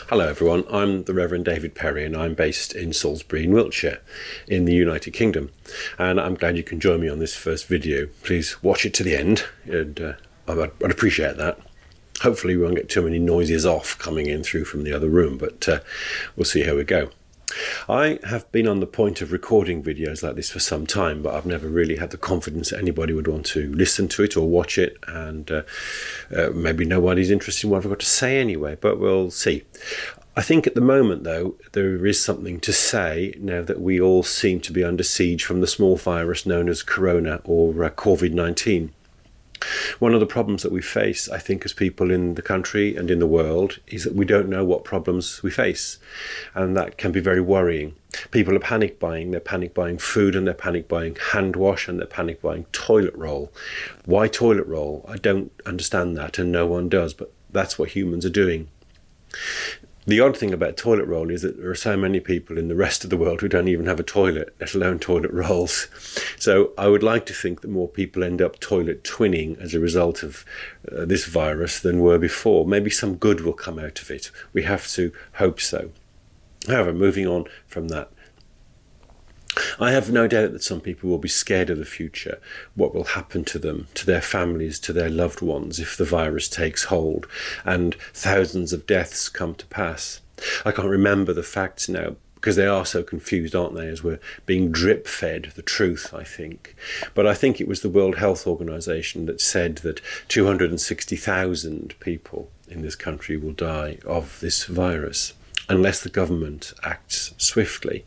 Hello everyone, I'm the Reverend David Perry and I'm based in Salisbury in Wiltshire in the United Kingdom, and I'm glad you can join me on this first video. Please watch it to the end and I'd appreciate that. Hopefully we won't get too many noises off coming in through from the other room, but we'll see how we go. I have been on the point of recording videos like this for some time, but I've never really had the confidence that anybody would want to listen to it or watch it, and maybe nobody's interested in what I've got to say anyway, but we'll see. I think at the moment, though, there is something to say now that we all seem to be under siege from the small virus known as corona or COVID-19. One of the problems that we face, I think, as people in the country and in the world, is that we don't know what problems we face. And that can be very worrying. People are panic buying. They're panic buying food, and they're panic buying hand wash, and they're panic buying toilet roll. Why toilet roll? I don't understand that, and no one does, but that's what humans are doing. The odd thing about toilet roll is that there are so many people in the rest of the world who don't even have a toilet, let alone toilet rolls. So I would like to think that more people end up toilet twinning as a result of this virus than were before. Maybe some good will come out of it. We have to hope so. However, moving on from that, I have no doubt that some people will be scared of the future, what will happen to them, to their families, to their loved ones if the virus takes hold and thousands of deaths come to pass. I can't remember the facts now because they are so confused, aren't they, as we're being drip-fed the truth, I think. But I think it was the World Health Organization that said that 260,000 people in this country will die of this virus unless the government acts swiftly.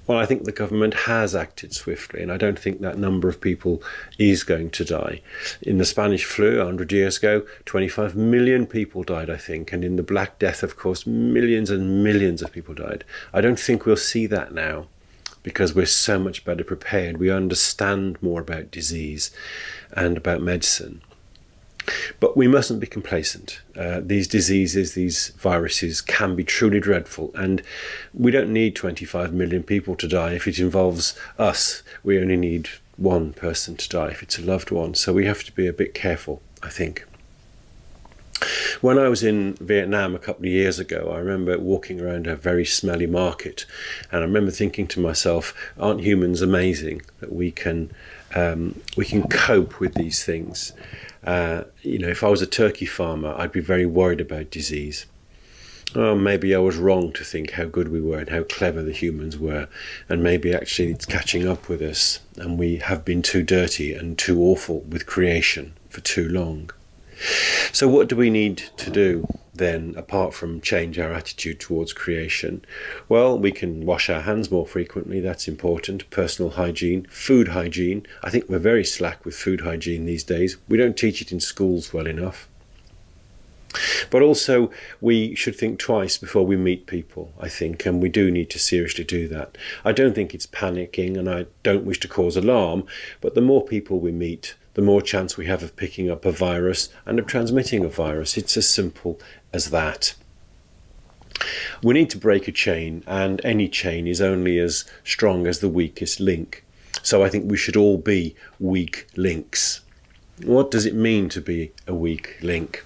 Well, I think the government has acted swiftly, and I don't think that number of people is going to die. In the Spanish flu 100 years ago, 25 million people died, I think, and in the Black Death, of course, millions and millions of people died. I don't think we'll see that now because we're so much better prepared. We understand more about disease and about medicine. But we mustn't be complacent. These diseases, these viruses can be truly dreadful, and we don't need 25 million people to die if it involves us. We only need one person to die if it's a loved one, so we have to be a bit careful, I think. When I was in Vietnam a couple of years ago, I remember walking around a very smelly market, and I remember thinking to myself, aren't humans amazing that we can cope with these things? If I was a turkey farmer, I'd be very worried about disease. Oh, maybe I was wrong to think how good we were and how clever the humans were, and maybe actually it's catching up with us, and we have been too dirty and too awful with creation for too long. So what do we need to do then, apart from change our attitude towards creation? Well, we can wash our hands more frequently. That's important. Personal hygiene, food hygiene. I think we're very slack with food hygiene these days. We don't teach it in schools well enough. But also, we should think twice before we meet people, I think, and we do need to seriously do that. I don't think it's panicking, and I don't wish to cause alarm, but the more people we meet, the more chance we have of picking up a virus and of transmitting a virus. It's as simple as that. We need to break a chain, and any chain is only as strong as the weakest link. So I think we should all be weak links. What does it mean to be a weak link?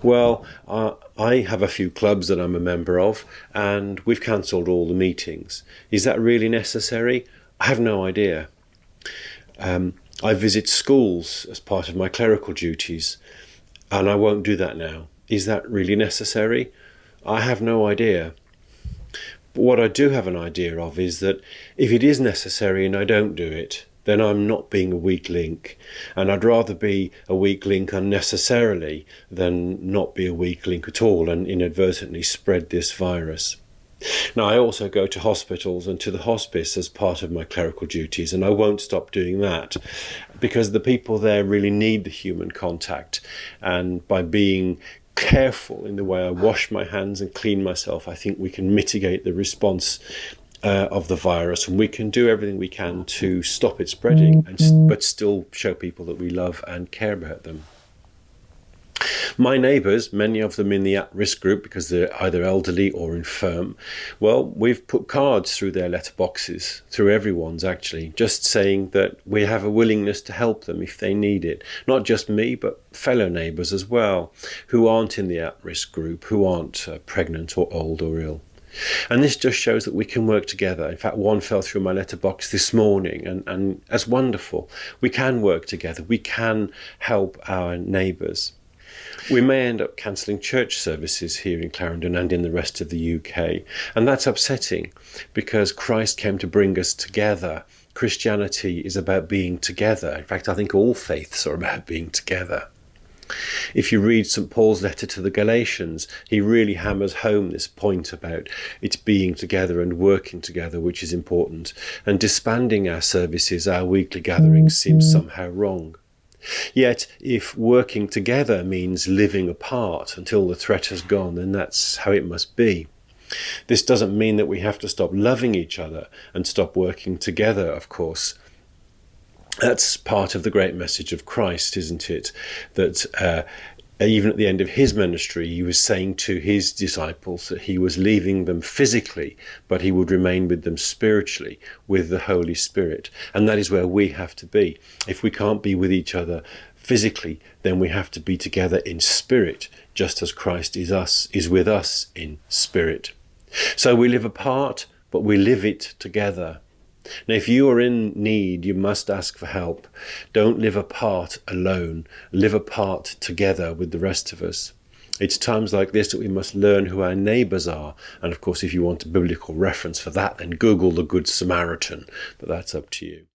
Well, I have a few clubs that I'm a member of, and we've cancelled all the meetings. Is that really necessary? I have no idea. I visit schools as part of my clerical duties, and I won't do that now. Is that really necessary? I have no idea. But what I do have an idea of is that if it is necessary and I don't do it, then I'm not being a weak link. And I'd rather be a weak link unnecessarily than not be a weak link at all and inadvertently spread this virus. Now, I also go to hospitals and to the hospice as part of my clerical duties, and I won't stop doing that because the people there really need the human contact. And by being careful in the way I wash my hands and clean myself, I think we can mitigate the response of the virus, and we can do everything we can to stop it spreading, but still show people that we love and care about them. My neighbours, many of them in the at-risk group because they're either elderly or infirm, well, we've put cards through their letterboxes, through everyone's actually, just saying that we have a willingness to help them if they need it. Not just me, but fellow neighbours as well, who aren't in the at-risk group, who aren't pregnant or old or ill. And this just shows that we can work together. In fact, one fell through my letterbox this morning, and that's wonderful. We can work together. We can help our neighbours. We may end up cancelling church services here in Clarendon and in the rest of the UK. And that's upsetting because Christ came to bring us together. Christianity is about being together. In fact, I think all faiths are about being together. If you read St. Paul's letter to the Galatians, he really hammers home this point about it being together and working together, which is important. And disbanding our services, our weekly gatherings, seems somehow wrong. Yet, if working together means living apart until the threat has gone, then that's how it must be. This doesn't mean that we have to stop loving each other and stop working together, of course. That's part of the great message of Christ, isn't it? That even at the end of his ministry, he was saying to his disciples that he was leaving them physically, but he would remain with them spiritually, with the Holy Spirit. And that is where we have to be. If we can't be with each other physically, then we have to be together in spirit, just as Christ is with us in spirit. So we live apart, but we live it together. Now, if you are in need, you must ask for help. Don't live apart alone. Live apart together with the rest of us. It's times like this that we must learn who our neighbours are. And of course, if you want a biblical reference for that, then Google the Good Samaritan. But that's up to you.